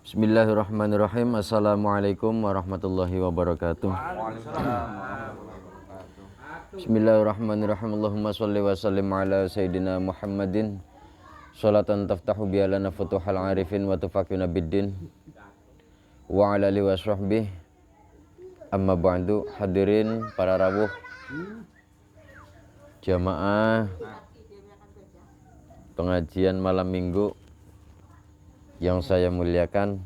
Bismillahirrahmanirrahim. Assalamualaikum warahmatullahi wabarakatuh. Bismillahirrahmanirrahim. Allahumma sholli wa sallim ala sayyidina Muhammadin sholatan taftahu biha lana futuhal arifin wa tufaqina biddin wa ala alihi wa sahbihi. Amma ba'du. Hadirin para rawuh, jamaah pengajian malam minggu yang saya muliakan.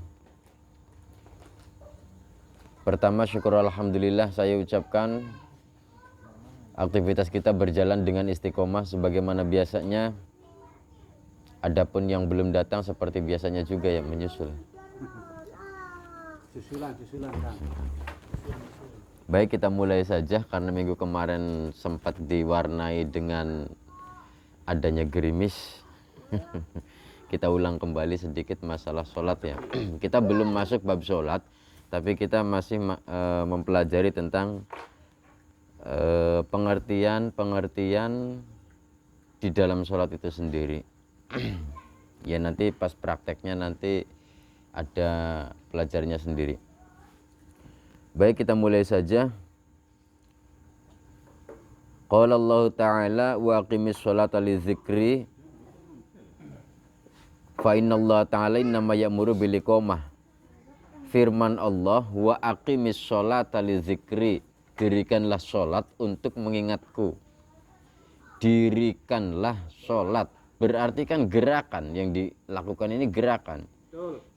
Pertama, syukur alhamdulillah saya ucapkan aktivitas kita berjalan dengan istiqomah sebagaimana biasanya. Adapun yang belum datang seperti biasanya juga yang menyusul. Susulan kan. Baik, kita mulai saja karena minggu kemarin sempat diwarnai dengan adanya gerimis. Kita ulang kembali sedikit masalah sholat ya. Kita belum masuk bab sholat, tapi kita masih mempelajari tentang pengertian di dalam sholat itu sendiri. Ya nanti pas prakteknya nanti ada pelajarnya sendiri. Baik, kita mulai saja. Qala Allah Ta'ala wa aqimis sholata li dzikri fa innallaha ta'ala innama ya'muru bil iqamah. Firman Allah, wa aqimis sholata li dzikri, dirikanlah sholat untuk mengingatku. Dirikanlah sholat berarti kan gerakan yang dilakukan ini gerakan.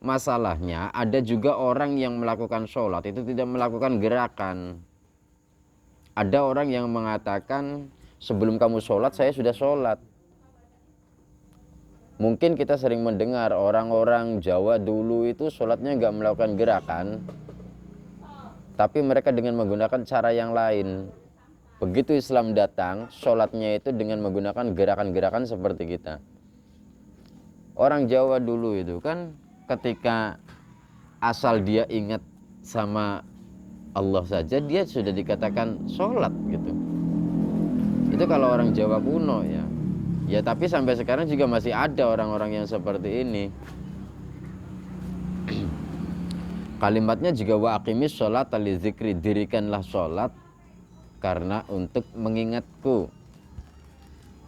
Masalahnya ada juga orang yang melakukan sholat itu tidak melakukan gerakan. Ada orang yang mengatakan sebelum kamu sholat saya sudah sholat. Mungkin kita sering mendengar orang-orang Jawa dulu itu sholatnya nggak melakukan gerakan, tapi mereka dengan menggunakan cara yang lain. Begitu Islam datang, sholatnya itu dengan menggunakan gerakan-gerakan seperti kita. Orang Jawa dulu itu kan ketika asal dia ingat sama Allah saja, dia sudah dikatakan sholat gitu. Itu kalau orang Jawa kuno ya. Ya tapi sampai sekarang juga masih ada orang-orang yang seperti ini. Kalimatnya juga wa aqimis sholata li dzikri, dirikanlah sholat karena untuk mengingatku.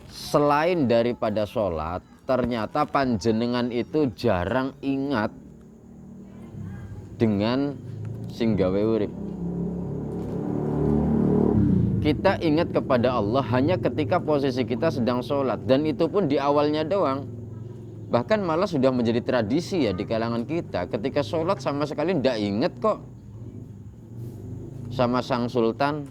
Selain daripada sholat, ternyata panjenengan itu jarang ingat dengan sing gawe urip. Kita ingat kepada Allah hanya ketika posisi kita sedang sholat, dan itu pun di awalnya doang. Bahkan malah sudah menjadi tradisi ya di kalangan kita, ketika sholat sama sekali tidak ingat kok sama sang sultan.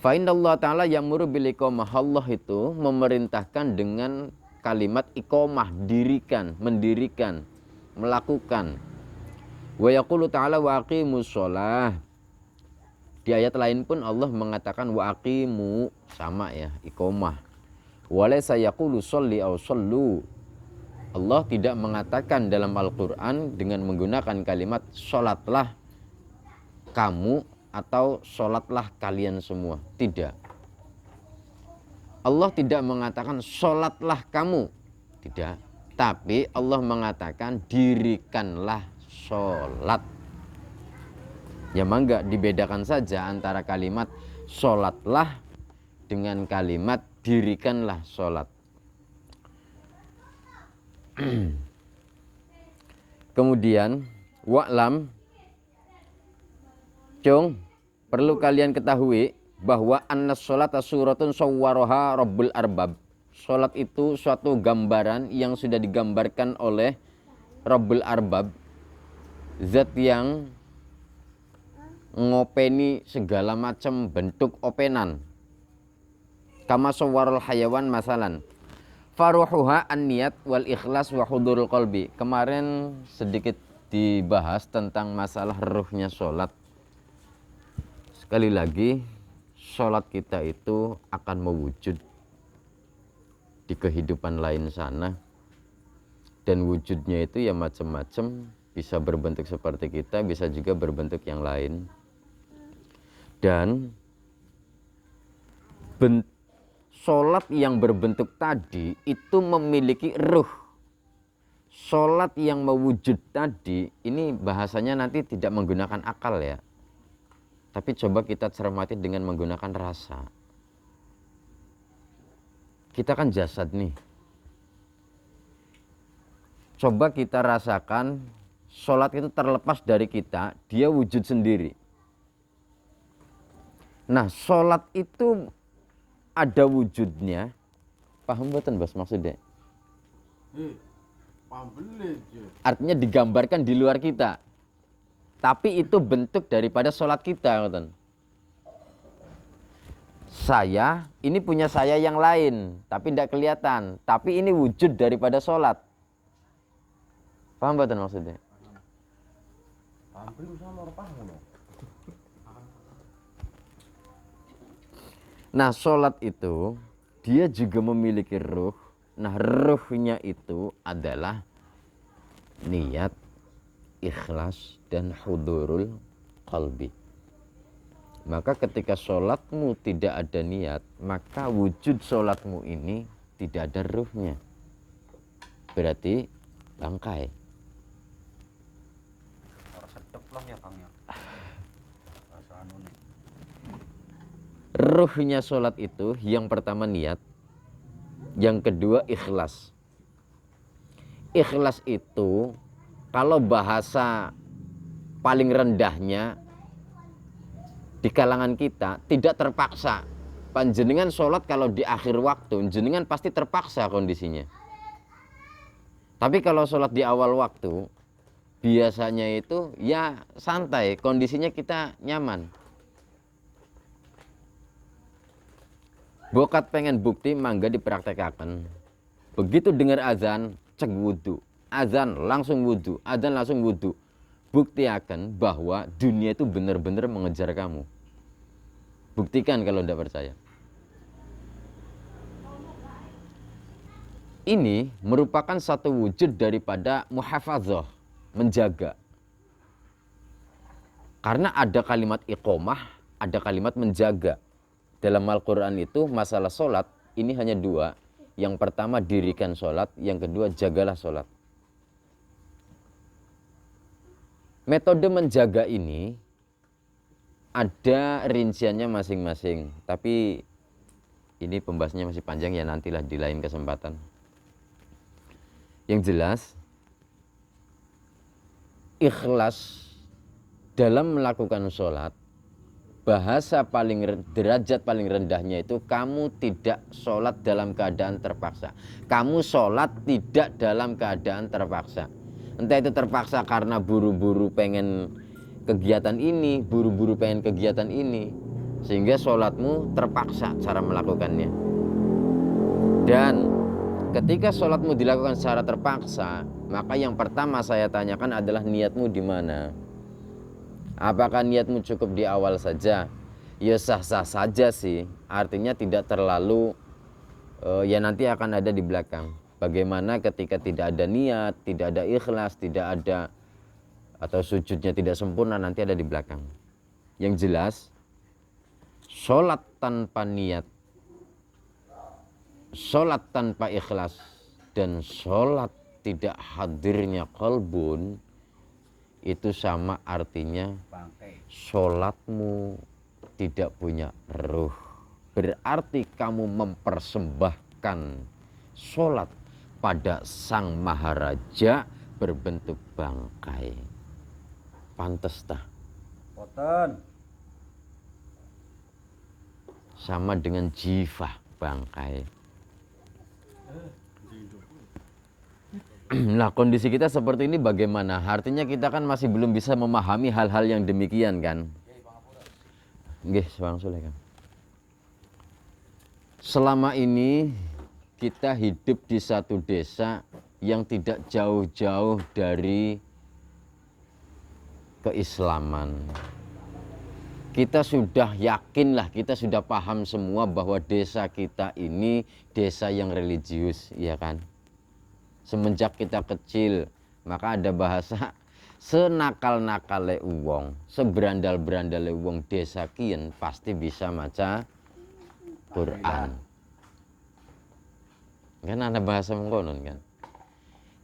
Fa innallaha ta'ala ya'muru bil iqamah, Allah itu memerintahkan dengan kalimat iqamah, dirikan, mendirikan, melakukan. Wa yaqulu ta'ala wa aqimus sholah. Di ayat lain pun Allah mengatakan wa aqimu, sama ya, iqamah. Wa laysa yaqulu sholli aw shollu. Allah tidak mengatakan dalam Al-Qur'an dengan menggunakan kalimat sholatlah kamu atau sholatlah kalian semua. Tidak. Allah tidak mengatakan sholatlah kamu. Tidak. Tapi Allah mengatakan dirikanlah sholat. Ya mangga dibedakan saja antara kalimat sholatlah dengan kalimat dirikanlah sholat. Kemudian wa'lam, cung, perlu kalian ketahui bahwa annas sholata suratun sawwaraha rabbul arbab. Sholat itu suatu gambaran yang sudah digambarkan oleh Rabbul Arbab, zat yang ngopeni segala macam bentuk openan. Kama sawwarul hayawan masalan. Faruhuha an-niyat wal ikhlas wa hudurul qalbi. Kemarin sedikit dibahas tentang masalah ruhnya sholat. Sekali lagi, sholat kita itu akan mewujud di kehidupan lain sana. Dan wujudnya itu ya macam-macam, bisa berbentuk seperti kita, bisa juga berbentuk yang lain. Dan sholat yang berbentuk tadi itu memiliki ruh. sholat yang mewujud tadi, ini bahasanya nanti tidak menggunakan akal ya. Tapi coba kita cermati dengan menggunakan rasa. Kita kan jasad nih. Coba kita rasakan sholat itu terlepas dari kita, dia wujud sendiri. Nah, sholat itu ada wujudnya. Paham betul Bos maksudnya? Artinya digambarkan di luar kita. Tapi itu bentuk daripada sholat kita. Saya, ini punya saya yang lain, tapi tidak kelihatan. Tapi ini wujud daripada sholat. Paham betul maksudnya? Nah, sholat itu dia juga memiliki ruh. Nah, ruhnya itu adalah niat, ikhlas, dan hudurul qalbi. Maka ketika sholatmu tidak ada niat, maka wujud sholatmu ini tidak ada ruhnya. Berarti bangkai. Ruhnya sholat itu yang pertama niat, yang kedua ikhlas. Ikhlas itu kalau bahasa paling rendahnya di kalangan kita tidak terpaksa. Panjenengan sholat kalau di akhir waktu, jenengan pasti terpaksa kondisinya. Tapi kalau sholat di awal waktu, biasanya itu ya santai, kondisinya kita nyaman. Bokat pengen bukti, mangga dipraktekkan. Begitu dengar azan, cek wudhu. Azan langsung wudhu, azan langsung wudhu. Buktikan bahwa dunia itu benar-benar mengejar kamu. Buktikan kalau tidak percaya. Ini merupakan satu wujud daripada muhafadzah, menjaga. Karena ada kalimat iqomah, ada kalimat menjaga. Dalam Al-Quran itu masalah sholat ini hanya dua. Yang pertama dirikan sholat, yang kedua jagalah sholat. Metode menjaga ini ada rinciannya masing-masing. Tapi ini pembahasannya masih panjang ya, nantilah di lain kesempatan. Yang jelas, ikhlas dalam melakukan sholat, bahasa derajat paling rendahnya itu kamu tidak sholat dalam keadaan terpaksa. Kamu sholat tidak dalam keadaan terpaksa. Entah itu terpaksa karena buru-buru pengen kegiatan ini, buru-buru pengen kegiatan ini, sehingga sholatmu terpaksa cara melakukannya. Dan ketika sholatmu dilakukan secara terpaksa, maka yang pertama saya tanyakan adalah niatmu di mana. Apakah niatmu cukup di awal saja? Ya sah-sah saja sih. Artinya tidak terlalu ya nanti akan ada di belakang. Bagaimana ketika tidak ada niat, tidak ada ikhlas, tidak ada atau sujudnya tidak sempurna, nanti ada di belakang. Yang jelas, sholat tanpa niat, sholat tanpa ikhlas, dan sholat tidak hadirnya qalbun, itu sama artinya sholatmu tidak punya ruh. Berarti kamu mempersembahkan sholat pada Sang Maharaja berbentuk bangkai. Pantes tah? Sama dengan jifah, bangkai. Nah, kondisi kita seperti ini bagaimana? Artinya kita kan masih belum bisa memahami hal-hal yang demikian kan? Nggih, Bang Sule kan. Selama ini kita hidup di satu desa yang tidak jauh-jauh dari keislaman. Kita sudah yakinlah, kita sudah paham semua bahwa desa kita ini desa yang religius, ya kan? Semenjak kita kecil, maka ada bahasa senakal-nakale uwong, seberandal-berandale uwong desa kian pasti bisa maca Quran. Kan ada bahasa mengkonon kan.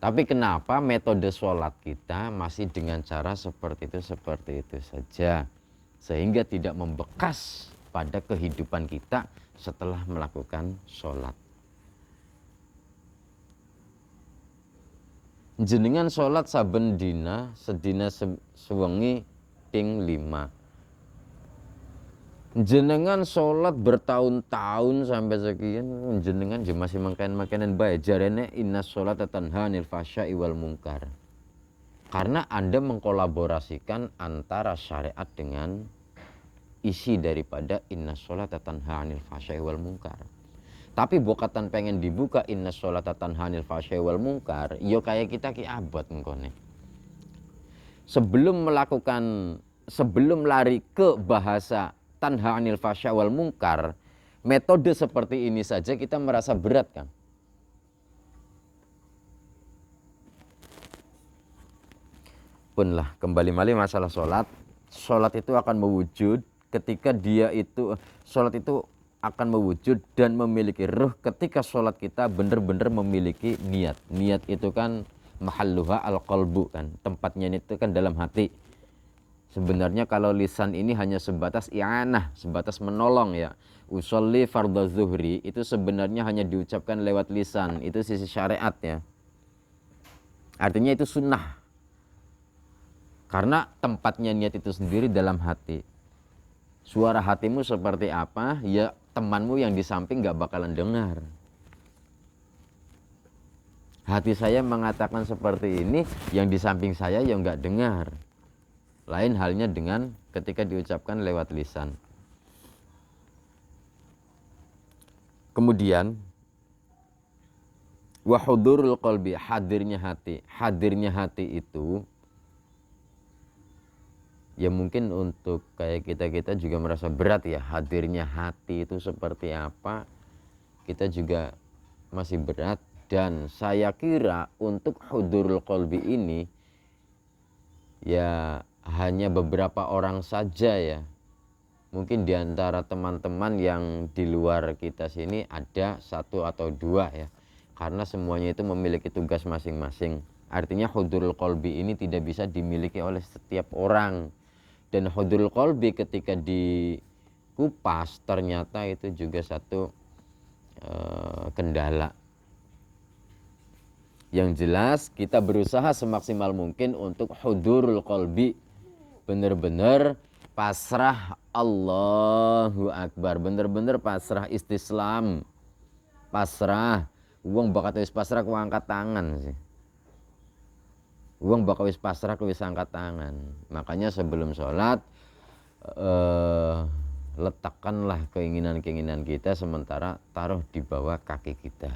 Tapi kenapa metode sholat kita masih dengan cara seperti itu saja. Sehingga tidak membekas pada kehidupan kita setelah melakukan sholat. Jenengan sholat saben dina, sedina sewengi ping 5. Jenengan sholat bertahun-tahun sampai sekian, jenengan masih makan-makanan baik. Jarene inna sholat tanha 'anil fahsya'i wal munkar. Karena Anda mengkolaborasikan antara syariat dengan isi daripada inna sholat tanha 'anil fahsya'i wal munkar. Tapi bokatan pengen dibuka inna sholata tanha 'anil fahsya'i wal munkar, yo kayak kita ki abot engkone. Sebelum lari ke bahasa tanha 'anil fahsya'i wal munkar, metode seperti ini saja kita merasa berat, Kang. Pun lah, kembali malih masalah sholat. Sholat itu akan mewujud ketika sholat itu akan mewujud dan memiliki ruh ketika sholat kita benar-benar memiliki niat. Niat itu kan mahalluha al-qalbu kan, tempatnya itu kan dalam hati. Sebenarnya kalau lisan ini hanya sebatas i'anah, sebatas menolong ya. Usolli fardhu zuhri itu sebenarnya hanya diucapkan lewat lisan, itu sisi syariat ya. Artinya itu sunnah. Karena tempatnya niat itu sendiri dalam hati. Suara hatimu seperti apa, ya temanmu yang di samping gak bakalan dengar. Hati saya mengatakan seperti ini, yang di samping saya yang gak dengar. Lain halnya dengan ketika diucapkan lewat lisan. Kemudian, wahudurul qalbi, hadirnya hati. Hadirnya hati itu, ya mungkin untuk kayak kita juga merasa berat ya, hadirnya hati itu seperti apa, kita juga masih berat. Dan saya kira untuk hudurul qalbi ini ya hanya beberapa orang saja ya. Mungkin diantara teman-teman yang di luar kita sini ada 1 atau 2 ya, karena semuanya itu memiliki tugas masing-masing. Artinya hudurul qalbi ini tidak bisa dimiliki oleh setiap orang. Dan hudurul qalbi ketika dikupas ternyata itu juga satu kendala. Yang jelas kita berusaha semaksimal mungkin untuk hudurul qalbi. Benar-benar pasrah, Allahu Akbar. Benar-benar pasrah, istislam. Pasrah. Wong bakat wis pasrah ku angkat tangan sih. Uang bakal wis pasrah ke wis angkat tangan. Makanya sebelum sholat letakkanlah keinginan-keinginan kita, sementara taruh di bawah kaki kita.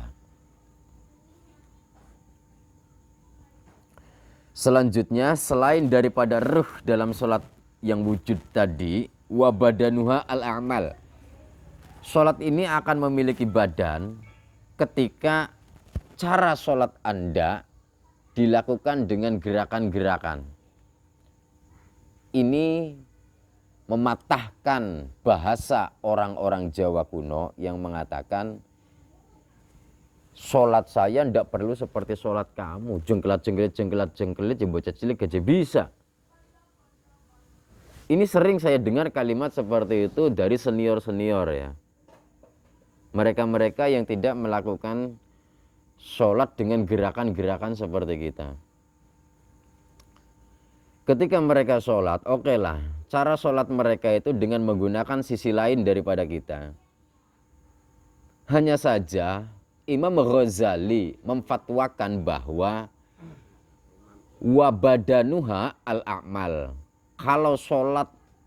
Selanjutnya, selain daripada ruh dalam sholat yang wujud tadi, wabadanuha al-a'mal. Sholat ini akan memiliki badan ketika cara sholat Anda dilakukan dengan gerakan-gerakan. Ini mematahkan bahasa orang-orang Jawa kuno yang mengatakan sholat saya tidak perlu seperti sholat kamu, jengkelat-jengkelit ya bocah cilik aja bisa. Ini sering saya dengar kalimat seperti itu dari senior-senior ya. Mereka-mereka yang tidak melakukan sholat dengan gerakan-gerakan seperti kita. Ketika mereka sholat, oke lah, cara sholat mereka itu dengan menggunakan sisi lain daripada kita. Hanya saja Imam Ghazali memfatwakan bahwa wabadanuha al-a'mal.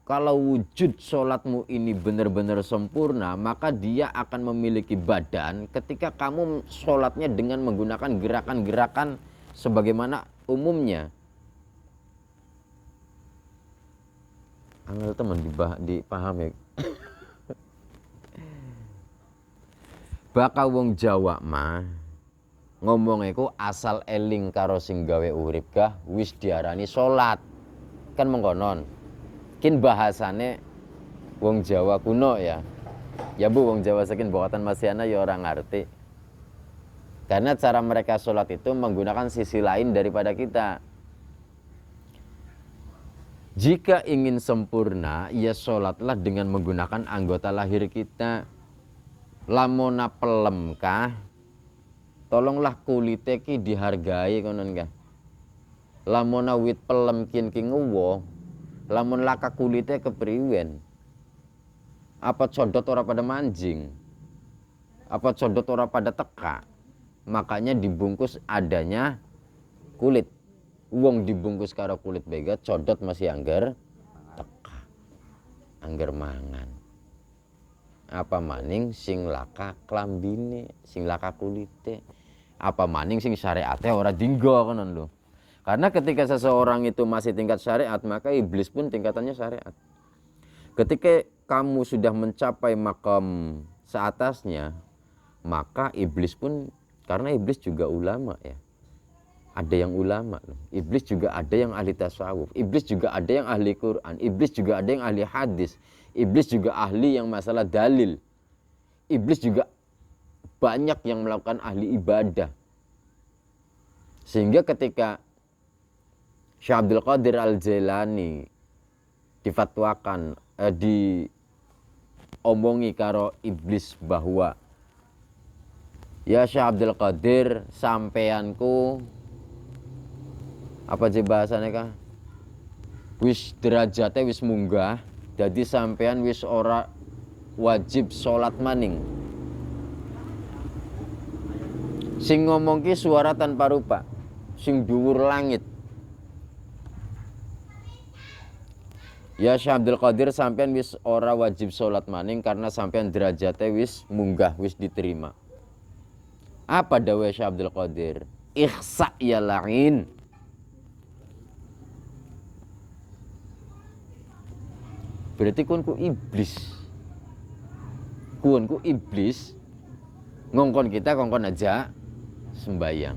Kalau wujud sholatmu ini benar-benar sempurna, maka dia akan memiliki badan ketika kamu sholatnya dengan menggunakan gerakan-gerakan sebagaimana umumnya. Angel teman dipahami. Bakal wong Jawa mah ngomong iku asal eling karo sing gawe urip gah wis diarani sholat. Kan mengkonon. Kin bahasane wong Jawa kuno ya. Ya Bu, wong Jawa saking bokatan masih ana ya orang ngerti. Karena cara mereka sholat itu menggunakan sisi lain daripada kita. Jika ingin sempurna, ya sholatlah dengan menggunakan anggota lahir kita. Lamona pelem kah? Tolonglah kulite ki dihargai konon kah? Lamona wit pelem kin ki nguwo, lamun laka kulite kepriwen. Apa codot ora pada manjing? Apa codot ora pada teka? Makanya dibungkus adanya kulit. Wong dibungkus karo kulit bega, codot masih angger teka, angger mangan. Apa maning sing laka klambine, sing laka kulite. Apa maning sing syariate ora dinggo konon lho. Karena ketika seseorang itu masih tingkat syariat, maka iblis pun tingkatannya syariat. Ketika kamu sudah mencapai makam seatasnya, maka iblis pun, karena iblis juga ulama ya. Ada yang ulama loh. Iblis juga ada yang ahli tasawuf. Iblis juga ada yang ahli Quran. Iblis juga ada yang ahli hadis. Iblis juga ahli yang masalah dalil. Iblis juga banyak yang melakukan ahli ibadah. Sehingga ketika Syekh Abdul Qadir Al-Jailani difatwakan, diomongi karo iblis bahwa ya Syekh Abdul Qadir, sampeanku apa sih bahasanya kah? Wis derajate wis munggah, jadi sampean wis ora wajib sholat maning. Sing ngomong ki suara tanpa rupa, sing dhuwur langit. Ya Syekh Abdul Qadir, sampean wis ora wajib sholat maning karena sampean derajate wis munggah, wis diterima. Apa dawuh Syekh Abdul Qadir? Ikhsa ya la'in. Berarti kunku iblis. Kunku iblis ngongkon kita kongkon aja sembayang.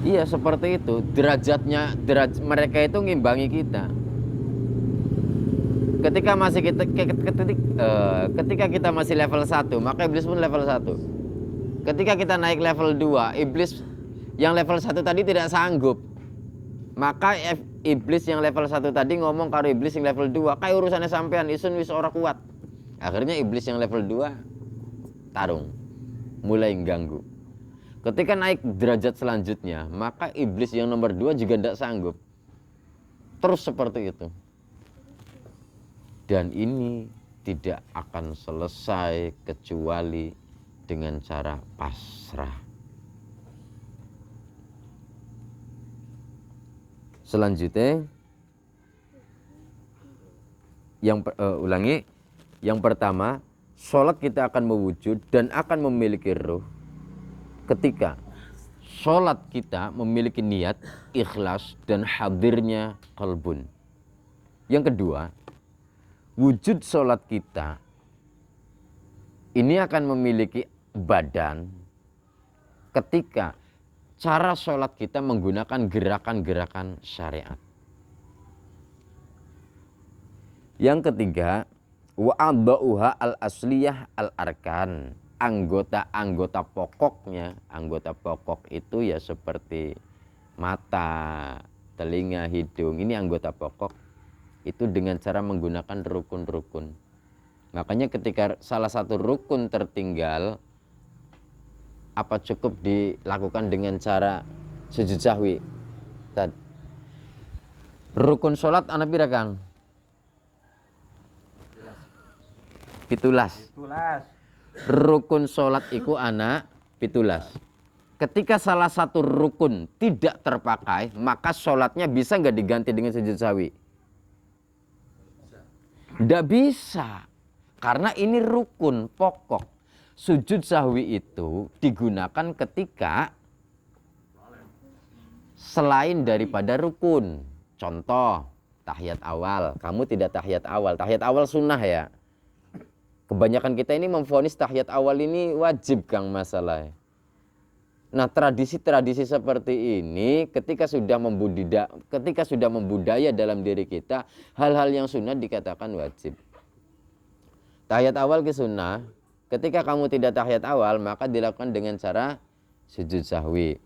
Iya seperti itu, derajatnya mereka itu ngimbangi kita. Ketika masih ketika kita masih level 1, maka iblis pun level 1. Ketika kita naik level 2, iblis yang level 1 tadi tidak sanggup. Maka iblis yang level 1 tadi ngomong karo iblis yang level 2, kayak urusannya sampean isun wis ora kuat. Akhirnya iblis yang level 2 tarung, mulai ganggu. Ketika naik derajat selanjutnya, maka iblis yang nomor 2 juga tidak sanggup. Terus seperti itu. Dan ini tidak akan selesai kecuali dengan cara pasrah. Selanjutnya, yang pertama, sholat kita akan mewujud dan akan memiliki ruh ketika sholat kita memiliki niat, ikhlas, dan hadirnya qalbun. Yang kedua, wujud sholat kita ini akan memiliki badan ketika cara sholat kita menggunakan gerakan-gerakan syariat. Yang ketiga, wa'adha'uha al-asliyah al-arkan. Anggota-anggota pokoknya, anggota pokok itu ya seperti mata, telinga, hidung. Ini anggota pokok itu dengan cara menggunakan rukun-rukun. Makanya ketika salah satu rukun tertinggal, apa cukup dilakukan dengan cara sujud sahwi? Rukun sholat anak pira Kang? 17. Rukun sholat iku anak 17. Ketika salah satu rukun tidak terpakai, maka sholatnya bisa nggak diganti dengan sujud sahwi? Nggak bisa, karena ini rukun pokok. Sujud sahwi itu digunakan ketika selain daripada rukun. Contoh, tahiyat awal. Kamu tidak tahiyat awal. Tahiyat awal sunnah ya. Kebanyakan kita ini memvonis tahiyat awal ini wajib Kang masalah. Nah, tradisi-tradisi seperti ini ketika sudah membudaya dalam diri kita, hal-hal yang sunnah dikatakan wajib. Tahiyat awal ke sunnah, ketika kamu tidak tahiyat awal, maka dilakukan dengan cara sujud sahwi.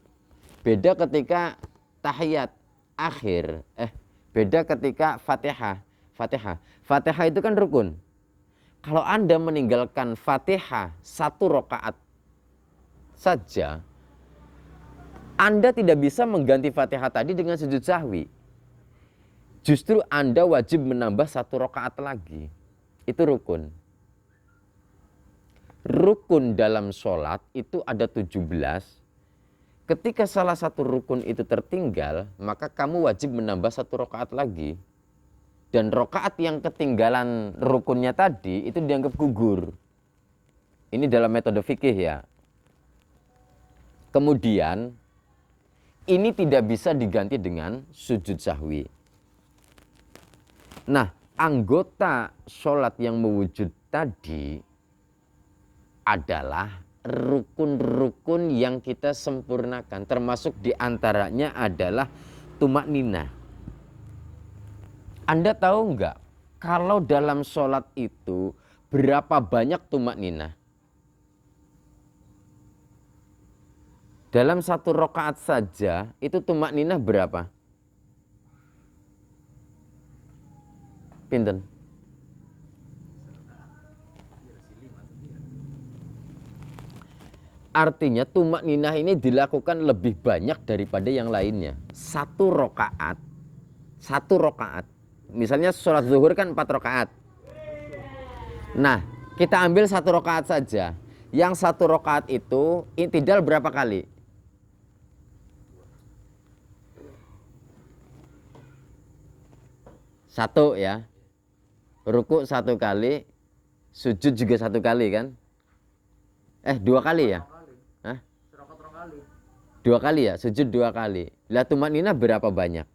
Beda ketika tahiyat akhir, beda ketika Fatihah. Fatihah itu kan rukun. Kalau Anda meninggalkan Fatihah 1 rakaat saja, Anda tidak bisa mengganti Fatihah tadi dengan sujud sahwi. Justru Anda wajib menambah 1 rakaat lagi. Itu rukun. Rukun dalam sholat itu ada 17. Ketika salah satu rukun itu tertinggal, maka kamu wajib menambah 1 rakaat lagi. Dan rakaat yang ketinggalan rukunnya tadi itu dianggap gugur. Ini dalam metode fikih ya. Kemudian ini tidak bisa diganti dengan sujud sahwi. Nah, anggota sholat yang mewujud tadi adalah rukun-rukun yang kita sempurnakan. Termasuk diantaranya adalah tumak ninah. Anda tahu enggak, kalau dalam sholat itu berapa banyak tumak ninah? Dalam 1 rakaat saja, itu tumak ninah berapa? Pinten? Artinya tumak ninah ini dilakukan lebih banyak daripada yang lainnya. 1 rakaat. Misalnya sholat zuhur kan 4 rakaat. Nah, kita ambil 1 rakaat saja. Yang 1 rakaat itu i'tidal berapa kali? 1 ya. Ruku 1 kali, sujud juga 1 kali kan? 2 kali ya? Hah? 2 kali ya, sujud 2 kali. Lah tumak ninah berapa banyak?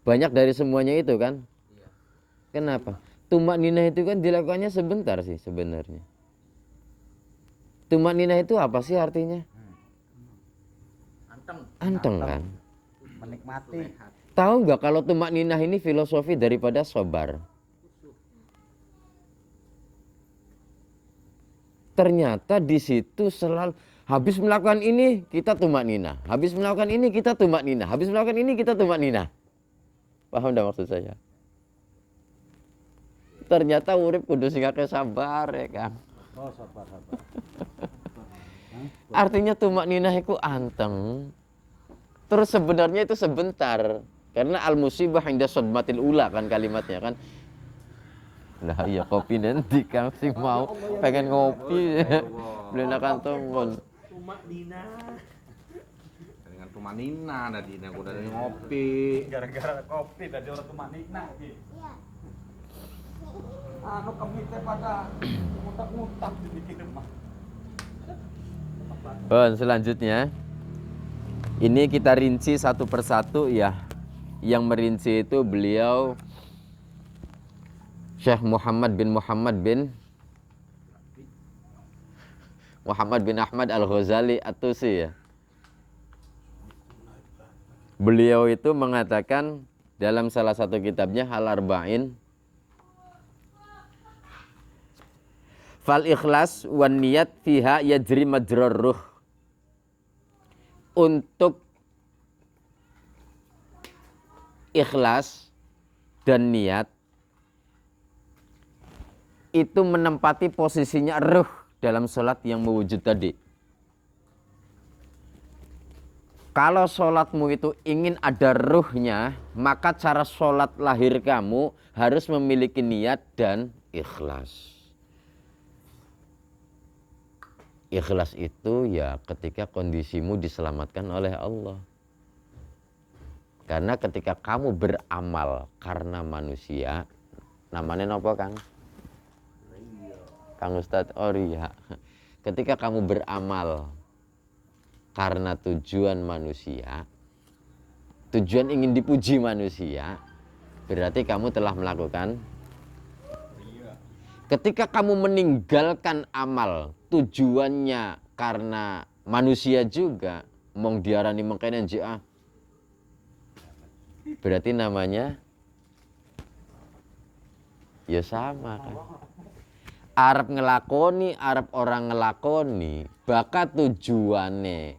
Banyak dari semuanya itu kan? Kenapa? Tumak ninah itu kan dilakukannya sebentar sih sebenarnya. Tumak ninah itu apa sih artinya? Anteng kan? Menikmati. Tahu nggak kalau tumak ninah ini filosofi daripada sabar? Ternyata di situ selalu habis melakukan ini kita tumak ninah, habis melakukan ini kita tumak ninah, habis melakukan ini kita tumak ninah. Paham enggak maksud saya? Ternyata urip kudu sing akeh sabar ya kan. Oh, sabar. Artinya tumak ninah itu anteng. Terus sebenarnya itu sebentar. Karena al-musibah inda sodmatil ula kan kalimatnya kan. Lah iya kopi nanti Kang sing mau pengen ngopi. Beli kantong. Tumak Dina. Dengan tumak nina tadi aku dari ngopi. Gara-gara kopi tadi orang tumak Dina. Anu kami teh pada mutak-mutak dibikin mah. Selanjutnya ini kita rinci satu persatu ya. Yang merinci itu beliau Syekh Muhammad bin Ahmad Al-Ghazali At-Tusi ya. Beliau itu mengatakan dalam salah satu kitabnya Al-Arba'in, fal ikhlas wan niyat fiha yajri majrar ruh. Untuk ikhlas dan niat itu menempati posisinya ruh dalam sholat yang mewujud tadi. Kalau sholatmu itu ingin ada ruhnya, maka cara sholat lahir kamu harus memiliki niat dan ikhlas. Ikhlas itu ya ketika kondisimu diselamatkan oleh Allah. Karena ketika kamu beramal karena manusia, namanya apa Kang? Kang Ustadz, oh iya. Ketika kamu beramal karena tujuan manusia, tujuan ingin dipuji manusia, berarti kamu telah melakukan. Ketika kamu meninggalkan amal, tujuannya karena manusia juga, mong diarani mengkene JA. Berarti namanya ya sama kan. Arep ngelakoni, arep orang ngelakoni, bakat tujuane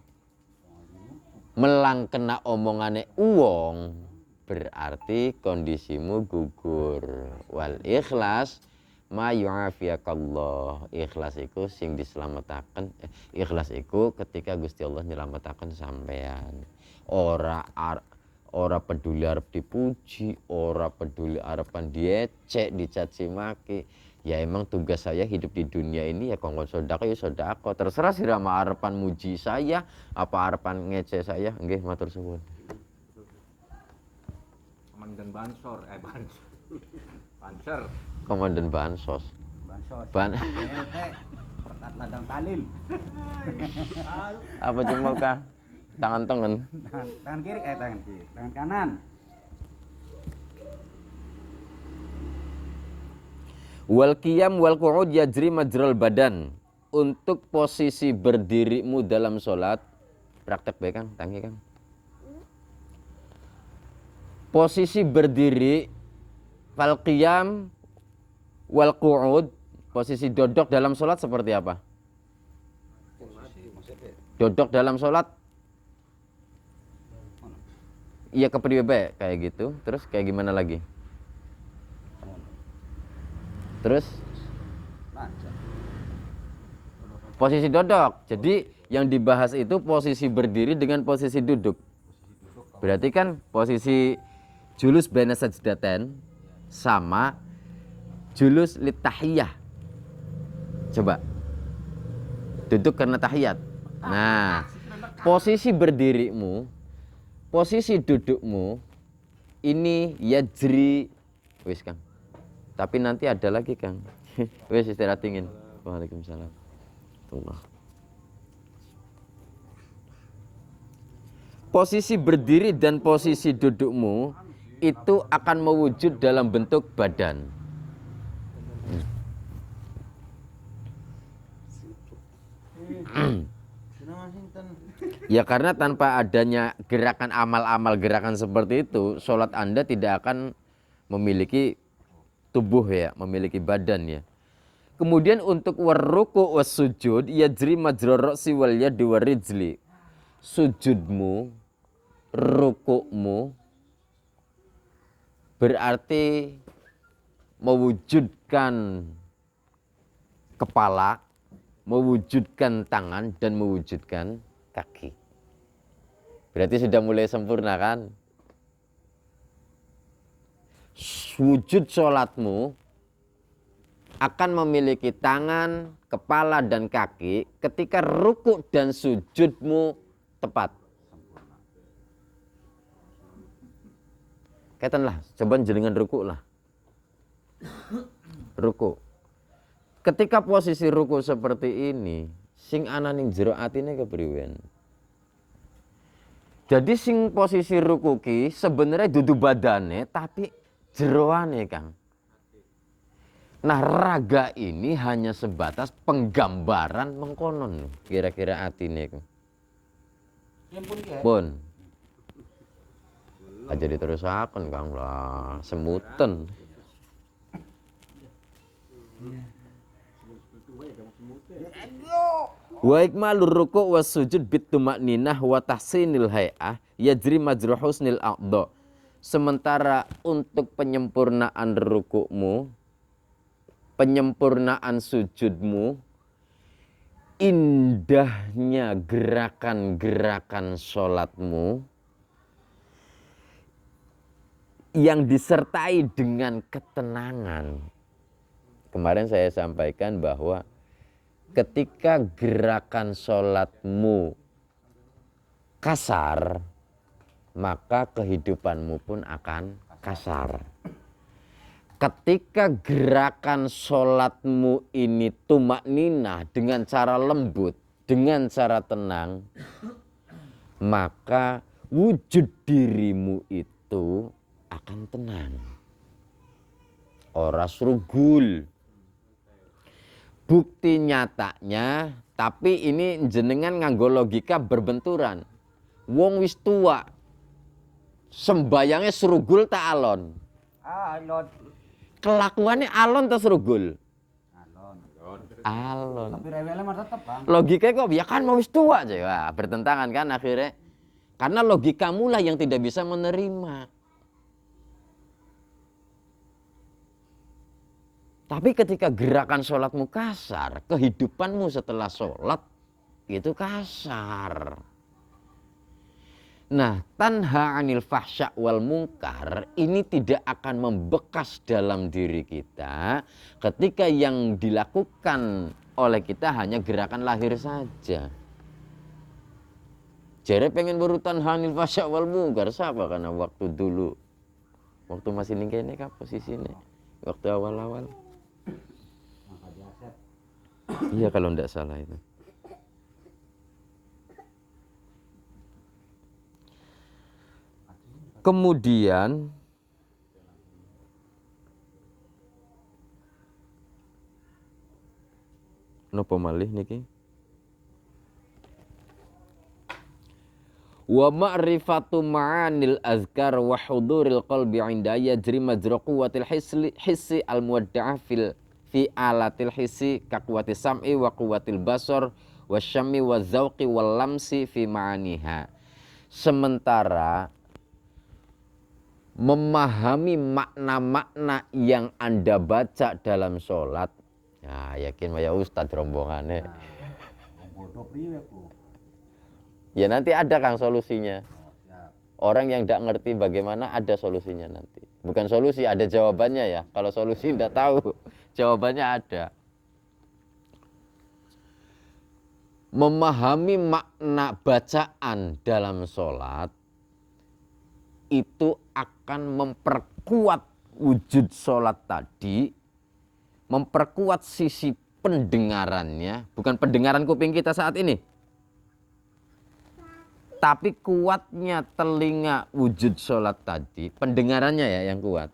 melang kena omongane uwong, berarti kondisimu gugur. Wal ikhlas ma yu'afiyakallah. Ikhlas iku sing diselametake. Ikhlas iku ketika Gusti Allah nyelametaken sampean. Ora peduli arep dipuji, ora peduli arepan diecek, dicaci maki. Ya emang tugas saya hidup di dunia ini ya kongkon sodako ya sodako. Terserah sirama arepan muji saya, apa arepan ngece saya. Nggih matur suwun. Komandan Bansor, Banser. Komandan Bansos. Bansos. Ban Perkat ladang talil. apa cuma kah? Tangan tangan. Tangan kiri, tangan kiri. Tangan kanan. Wal qiyam wal qu'ud yajri majral badan. Untuk posisi berdirimu dalam sholat, praktek baik Kang, tangi Kang. Posisi berdiri, wal qiyam wal qu'ud, posisi dodok dalam sholat seperti apa? Dodok dalam sholat, iya kepriwe kayak gitu, terus kayak gimana lagi? Terus posisi dodok. Jadi yang dibahas itu posisi berdiri dengan posisi duduk. Berarti kan posisi julus baina sajdatain sama julus litahiyah. Coba. Duduk karena tahiyat. Nah, posisi berdirimu, posisi dudukmu ini yajri wis Kang. Tapi nanti ada lagi Kang. Wes istirahat dingin. Waalaikumsalam. Allah. Posisi berdiri dan posisi dudukmu itu akan mewujud dalam bentuk badan. Ya karena tanpa adanya gerakan amal-amal gerakan seperti itu, sholat Anda tidak akan memiliki tubuh ya, memiliki badan ya. Kemudian untuk warruku wasujud yajri majra ra'si wal yadi warijli. Sujudmu, rukukmu berarti mewujudkan kepala, mewujudkan tangan dan mewujudkan kaki. Berarti sudah mulai sempurna kan? Wujud sholatmu akan memiliki tangan, kepala, dan kaki ketika rukuk dan sujudmu tepat. Kaitanlah, coba jenengan rukuk lah. Rukuk. Ketika posisi rukuk seperti ini, sing ana ning jero atine kepriwen? Jadi sing posisi rukuk ki sebenarnya dudu badane tapi jeroane Kang. Nah raga ini hanya sebatas penggambaran mengkonon kira-kira atine ku. Pun. Aja diterusaken Kang lah, semuten. Wa ikmalur ruku' was sujud bitumakninah wa tahsinil hay'ah yajri majra husnil a'dha. Sementara untuk penyempurnaan rukukmu, penyempurnaan sujudmu, indahnya gerakan-gerakan sholatmu yang disertai dengan ketenangan. Kemarin saya sampaikan bahwa ketika gerakan sholatmu kasar, maka kehidupanmu pun akan kasar. Ketika gerakan sholatmu ini tumakninah dengan cara lembut, dengan cara tenang, maka wujud dirimu itu akan tenang. Ora srugul. Bukti nyatanya, tapi ini jenengan nganggo logika berbenturan. Wong wis tua. Sembayangnya serugul tak alon. Alon. Kelakuannya alon tak serugul? Alon. Alon. Tapi rewelnya mah tetep, Bang. Logikanya kok ya kan mau wis tua aja. Wah, bertentangan kan akhirnya. Karena logikamu lah yang tidak bisa menerima. Tapi ketika gerakan sholatmu kasar, kehidupanmu setelah sholat itu kasar. Nah, tanha anil fahsya wal munkar ini tidak akan membekas dalam diri kita ketika yang dilakukan oleh kita hanya gerakan lahir saja. Jere pengen berutan hanil fahsya wal munkar siapa karena waktu dulu waktu masih ningkene kan posisinya waktu awal-awal. Iya kalau tidak salah itu. Kemudian napa malih niki? Wa ma'rifatu ma'anil azkar wa huduril qalbi 'inda yajri majra quwwatil hissi al muwadda'ah fi alatil hissi ka quwwati sam'i wa quwwatil basar wasyammi wazauqi wal lamsi fi ma'aniha. Sementara memahami makna-makna yang Anda baca dalam sholat, ya yakin ya Ustadz rombongannya. Bodoh priwe ku. Ya nanti ada Kang solusinya. Orang yang tidak ngerti bagaimana ada solusinya nanti. Bukan solusi, ada jawabannya ya. Kalau solusi tidak tahu, jawabannya ada. Memahami makna bacaan dalam sholat itu akan memperkuat wujud sholat tadi, memperkuat sisi pendengarannya, bukan pendengaran kuping kita saat ini, tapi kuatnya telinga wujud sholat tadi, pendengarannya ya yang kuat,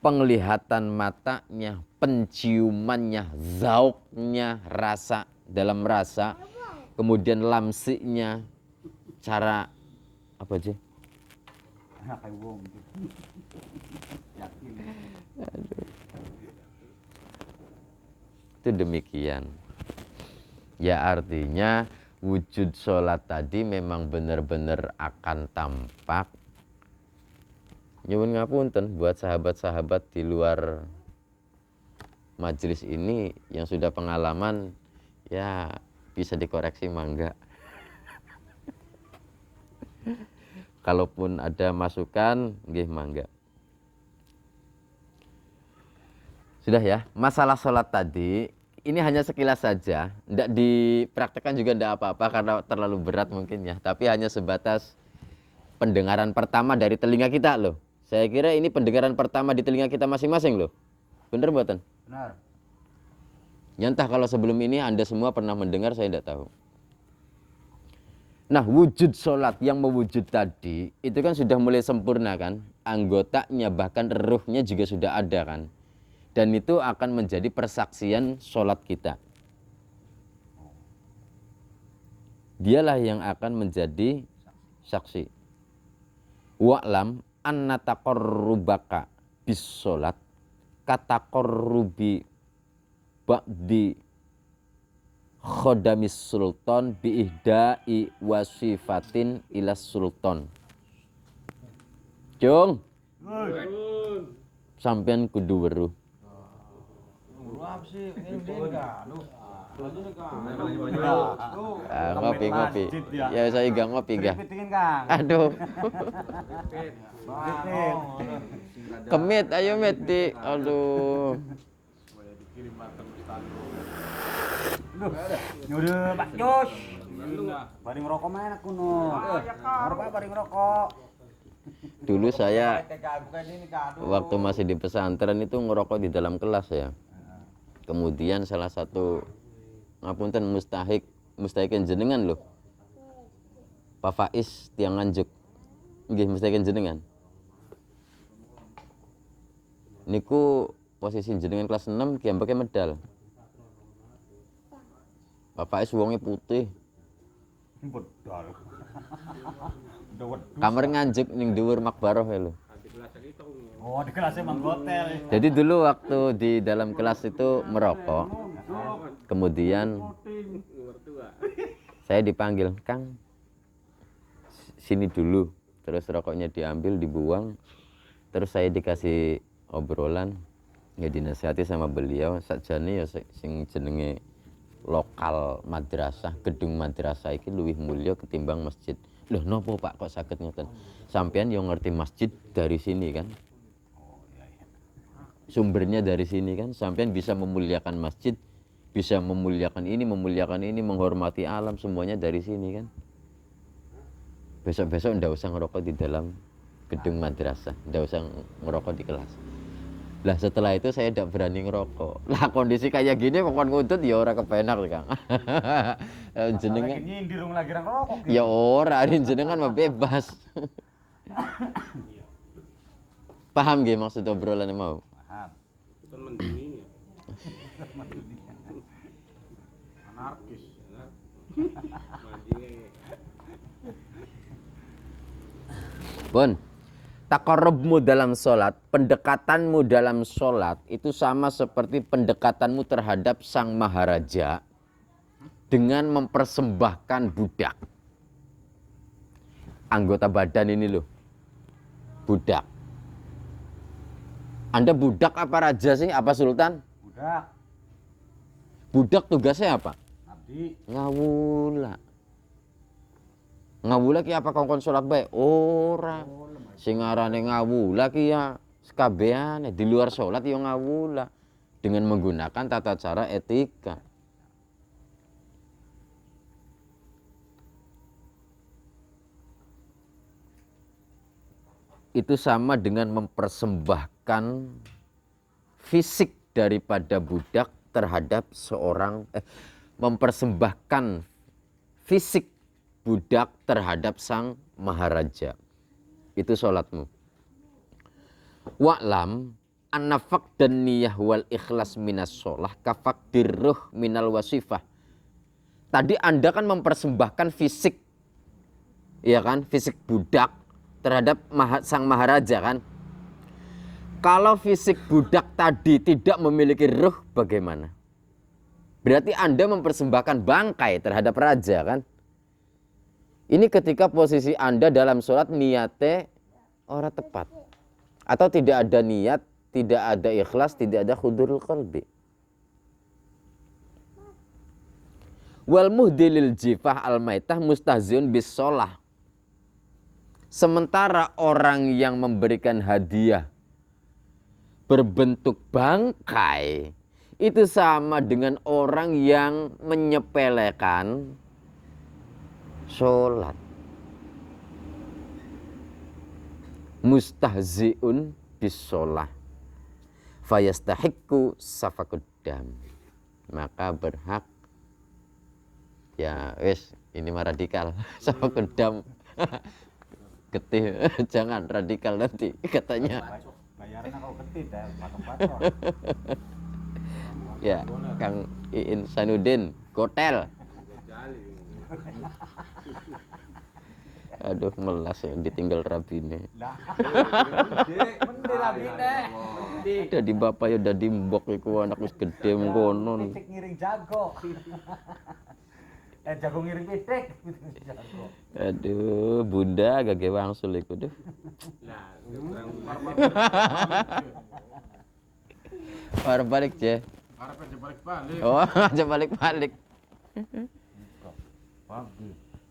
penglihatan matanya, penciumannya, zauknya, rasa dalam rasa, kemudian lamsinya, cara apa aja? Itu demikian. Ya artinya wujud sholat tadi memang benar-benar akan tampak. Nyuwun ngapunten buat sahabat-sahabat di luar majelis ini yang sudah pengalaman, ya bisa dikoreksi mangga. Kalaupun ada masukan, nggih mangga. Sudah ya, masalah sholat tadi ini hanya sekilas saja, tidak dipraktekkan juga tidak apa-apa karena terlalu berat mungkin ya. Tapi hanya sebatas pendengaran pertama dari telinga kita loh. Saya kira ini pendengaran pertama di telinga kita masing-masing loh. Bener buatan? Benar. Nyantah kalau sebelum ini Anda semua pernah mendengar, saya tidak tahu. Nah, wujud sholat yang mewujud tadi itu kan sudah mulai sempurna kan, anggotanya bahkan ruhnya juga sudah ada kan, dan itu akan menjadi persaksian sholat kita. Dialah yang akan menjadi saksi. Wa'lam anna taqarrubaka bis sholat kataqarrubi ba'di khodamis sultan biihdai wasifatin ilas sultan. Cung, sampean kudu weruh. Ngopi. Ya saya gak ngopi gak. Aduh. Kemit, ayo met di. Aduh. Nyuruh Pak Jos. Bari ngerokok mana kuno? Ngerokok bari ngerokok. Dulu saya waktu masih di pesantren itu ngerokok di dalam kelas ya. Kemudian salah satu ngapunten mustahikin jenengan loh. Pak Faiz tiang Nganjuk. Nggih mustahikin jenengan. Niku posisi jenengan kelas 6 kiambake medal. Bapak wonge putih. Bedal. Dawet. Kamar nganjek ning dhuwur makbaroh lho. Oh, di kelasnya Mang Hotel. Jadi dulu waktu di dalam kelas itu merokok, kemudian saya dipanggil, Kang, sini dulu. Terus rokoknya diambil, dibuang. Terus saya dikasih obrolan, ya dinasihati sama beliau. Sakjane ya sing jenenge lokal madrasah, gedung madrasah iki luwih mulya ketimbang masjid. Loh nopo Pak kok saged ngoten? Sampean yo ngerti masjid dari sini kan? Sumbernya dari sini kan, sampean bisa memuliakan masjid, bisa memuliakan ini, menghormati alam, semuanya dari sini kan. Besok-besok ndak usah ngerokok di dalam gedung madrasah, ndak usah ngerokok di kelas. Lah setelah itu saya ndak berani ngerokok. Lah kondisi kayak gini pokoknya ngudut ya ora kepenak Kang. Jenengan nyindir lagi ngerokok. ya ora, jenengan mah bebas. Paham nggih maksud obrolan mau? Paham. Bukan mendingin ya. Anarkis. Pun, takarrubmu dalam sholat, pendekatanmu dalam sholat itu sama seperti pendekatanmu terhadap sang maharaja dengan mempersembahkan budak. Anggota badan ini loh, budak. Anda budak apa raja sih? Apa sultan? Budak. Budak tugasnya apa? Abdi. Ngawula. Ngawula ki apa kongkon sholat bae? Ora. Sing arane ngawula ki ya sekabehane di luar sholat ya ngawula dengan menggunakan tata cara etika. Itu sama dengan mempersembahkan fisik daripada budak terhadap seorang mempersembahkan fisik budak terhadap sang maharaja. Itu sholatmu. Wa'lam anna faqdan niyah wal ikhlas minas sholah kafaqdir ruh minal wasifah. Tadi Anda kan mempersembahkan fisik, ya kan, fisik budak terhadap sang maharaja kan. Kalau fisik budak tadi tidak memiliki ruh bagaimana? Berarti Anda mempersembahkan bangkai terhadap raja kan. Ini ketika posisi Anda dalam sholat niatnya orang tepat. Atau tidak ada niat, tidak ada ikhlas, tidak ada khudurul qalbi. Wal muhdilil jifah al maitah mustahziun bis sholah. Sementara orang yang memberikan hadiah berbentuk bangkai itu sama dengan orang yang menyepelekan sholat. Mustahziun bis sholah fayastahiqqu safakud dam. Maka berhak ya wes ini mah radikal safakud dam. Getih, jangan radikal nanti katanya. Bayarnya kalau getih dah patok-patok. Ya, Kang Iin Sanudin, Gotel. Aduh, melas ya ditinggal rabine. Lah. Mending rabine. Dadi bapak ya dadi mbok iku anak wis gedhe ngono. Pitik ngiring jago. Jago ngiring pitik. Jago. Aduh, bunda gage wangsul iku duh. War balik je. Harap aja balik-balik. Oh, aja balik-balik.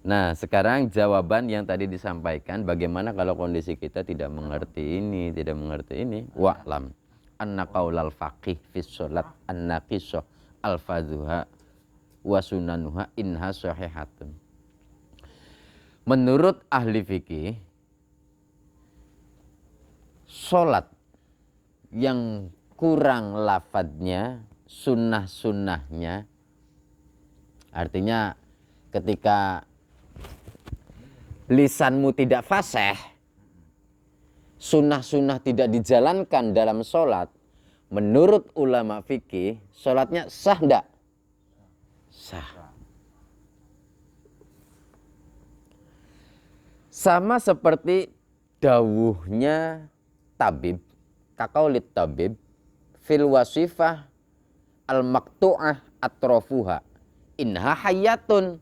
Nah, sekarang jawaban yang tadi disampaikan, bagaimana kalau kondisi kita tidak mengerti ini, tidak mengerti ini? Wa'lam anna qaulal faqih fi sholat an-naqisah al-fadhuha wa sunanuha inha sahihatun. Menurut ahli fikih, sholat yang kurang lafadznya, sunnah-sunnahnya, artinya ketika lisanmu tidak fasih, sunnah-sunnah tidak dijalankan dalam sholat, menurut ulama fikih, sholatnya sah enggak? Sah. Sama seperti dawuhnya tabib, kakaulit tabib, fil wasifah al-maktu'ah atrofuha inha hayatun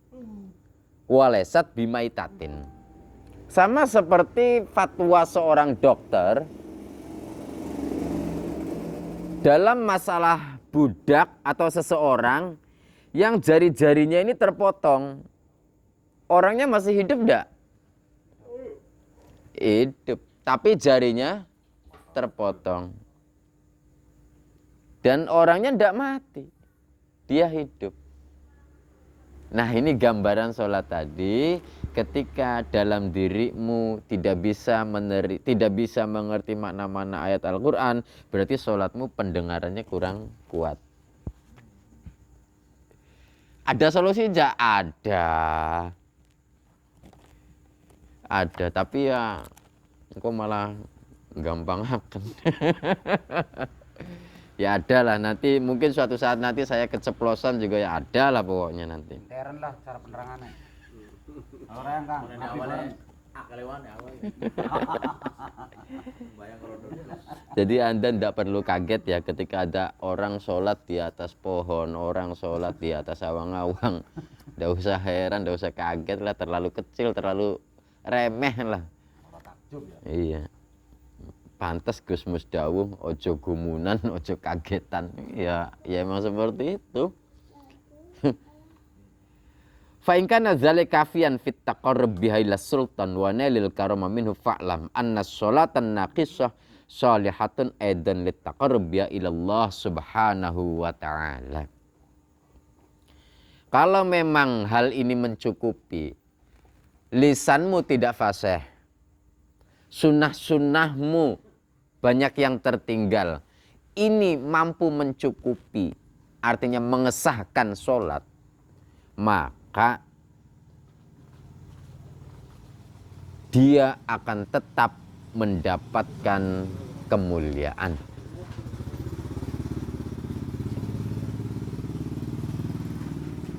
walesat bimaitatin. Sama seperti fatwa seorang dokter dalam masalah budak atau seseorang yang jari-jarinya ini terpotong. Orangnya masih hidup enggak? Hidup, tapi jarinya terpotong. Dan orangnya enggak mati. Dia hidup. Nah, ini gambaran sholat tadi. Ketika dalam dirimu tidak bisa mengerti makna-makna ayat Al-Quran, berarti sholatmu pendengarannya kurang kuat. Ada solusi enggak? Ada, tapi ya engkau malah gampang akan. Ya ada lah, nanti mungkin suatu saat nanti saya keceplosan juga ya ada lah pokoknya nanti. Intern lah cara penerangannya. Kalau yang Kang, Jadi Anda tidak perlu kaget ya ketika ada orang sholat di atas pohon, orang sholat di atas awang-awang. Tidak usah heran, tidak usah kaget lah, terlalu kecil, terlalu remeh lah. Iya. Pantas Gus Mus dawuh ojo gumunan, ojo kagetan. Ya emang seperti itu. Fa in kana dzalika kafiyan fit taqarrub bihaila sultan wa nailil karama minhu fa'lam anna sholatan naqisah shalihatun aidan lit taqarrub ila Allah subhanahu wa ta'ala. Kalau memang hal ini mencukupi, lisanmu tidak fasih, sunnah-sunnahmu banyak yang tertinggal, ini mampu mencukupi, artinya mengesahkan sholat, maka dia akan tetap mendapatkan kemuliaan.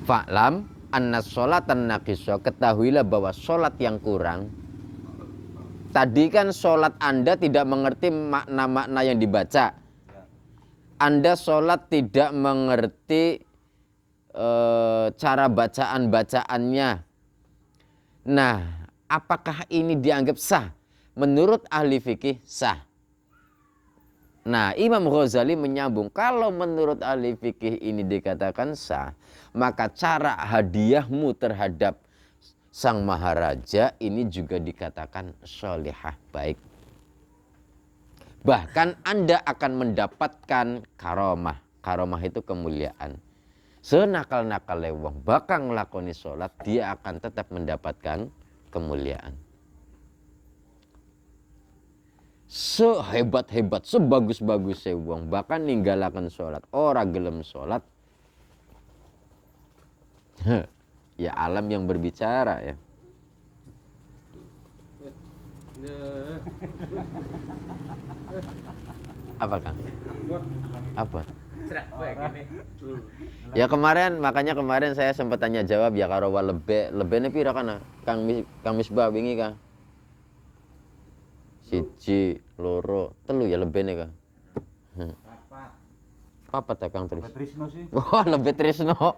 Fa'lam anna sholatan naqisah, ketahuilah bahwa sholat yang kurang. Tadi kan sholat Anda tidak mengerti makna-makna yang dibaca. Anda sholat tidak mengerti cara bacaan-bacaannya. Nah, apakah ini dianggap sah? Menurut ahli fikih sah. Nah, Imam Ghazali menyambung, kalau menurut ahli fikih ini dikatakan sah, maka cara hadiahmu terhadap sang maharaja ini juga dikatakan sholihah, baik. Bahkan Anda akan mendapatkan karomah. Karomah itu kemuliaan. Senakal-nakal wong bakal nglakoni sholat, dia akan tetap mendapatkan kemuliaan. Sehebat-hebat, sebagus-bagus wong bahkan ninggalakan sholat, ora gelem sholat. Ya alam yang berbicara ya. Apa Kang? Apa? Ya makanya kemarin saya sempat tanya jawab ya karo lebene pira kana Kang Misbah wingi Kang? 1, 2, 3 ya lebene Kang. Papat ya Kang Tris? Lebih Trisno sih. Wah, lebih Trisno.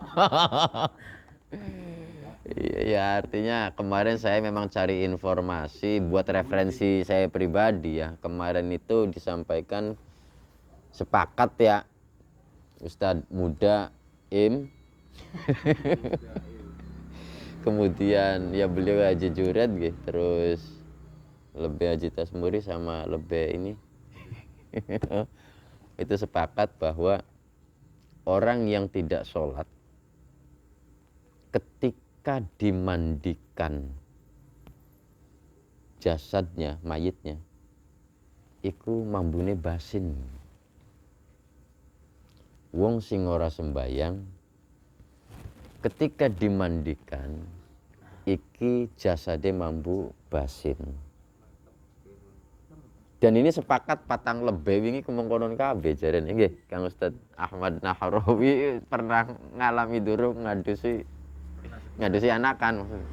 Ya artinya kemarin saya memang cari informasi buat referensi saya pribadi ya. Kemarin itu disampaikan sepakat ya Ustadz muda Im. Kemudian ya beliau Haji Juret gitu, terus lebih Haji Tasmuri sama lebih ini. Itu sepakat bahwa orang yang tidak sholat ketika dimandikan jasadnya, mayitnya, iku mambune basin. Wong sing ora sembayang ketika dimandikan iki jasade mambu basin. Dan ini sepakat patang lebih wingi kemengkonon kabeh jaren nggih Kang Ustaz Ahmad Nahrawi pernah ngalami durung ngadusi anakan maksudnya.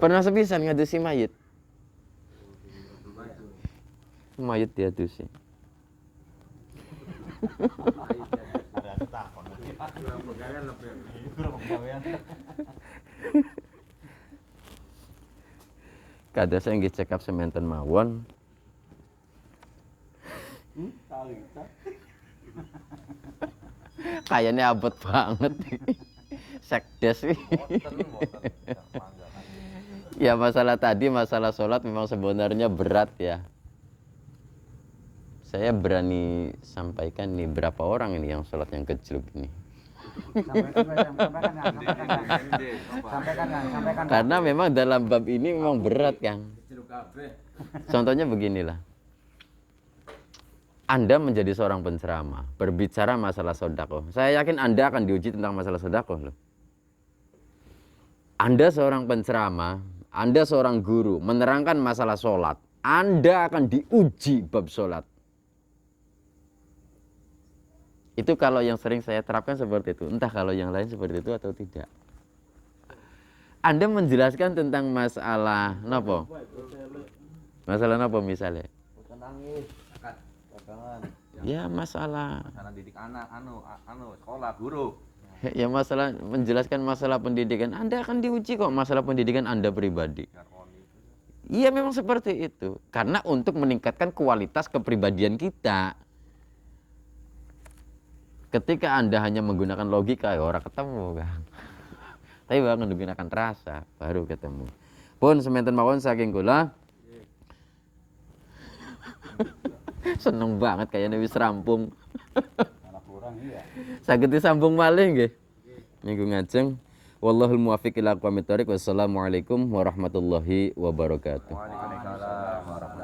Pernah sepisan ngadusi mayit. Mayit diadusi. Ada takon. Kada saya nggih check up sementen mawon. Kayaknya abot banget. Sekdes. Ya masalah tadi, masalah sholat memang sebenarnya berat ya. Saya berani sampaikan nih berapa orang ini yang sholat yang kecil ini. Sampaikan. Karena memang dalam bab ini memang berat Kang. Contohnya beginilah. Anda menjadi seorang penceramah, berbicara masalah sodako. Saya yakin Anda akan diuji tentang masalah sodako loh. Anda seorang penceramah, Anda seorang guru, menerangkan masalah sholat. Anda akan diuji bab sholat. Itu kalau yang sering saya terapkan seperti itu. Entah kalau yang lain seperti itu atau tidak. Anda menjelaskan tentang masalah apa? Masalah apa misalnya? Ya masalah. Masalah didik anak, sekolah, guru. Ya masalah menjelaskan masalah pendidikan. Anda akan diuji kok masalah pendidikan Anda pribadi. Iya memang seperti itu. Karena untuk meningkatkan kualitas kepribadian kita. Ketika Anda hanya menggunakan logika, ya orang ketemu kan. Tapi bahkan menggunakan rasa, baru ketemu. Pun sementen mawon saking kula. Seneng banget kayaknya wis rampung. Kurang iya. Saged disambung malih nggih. Minggu ngajeng. Wallahul muwaffiq ila aqwamit thoriq. Wassalamualaikum warahmatullahi wabarakatuh. Waalaikumsalam warahmatullahi wabarakatuh.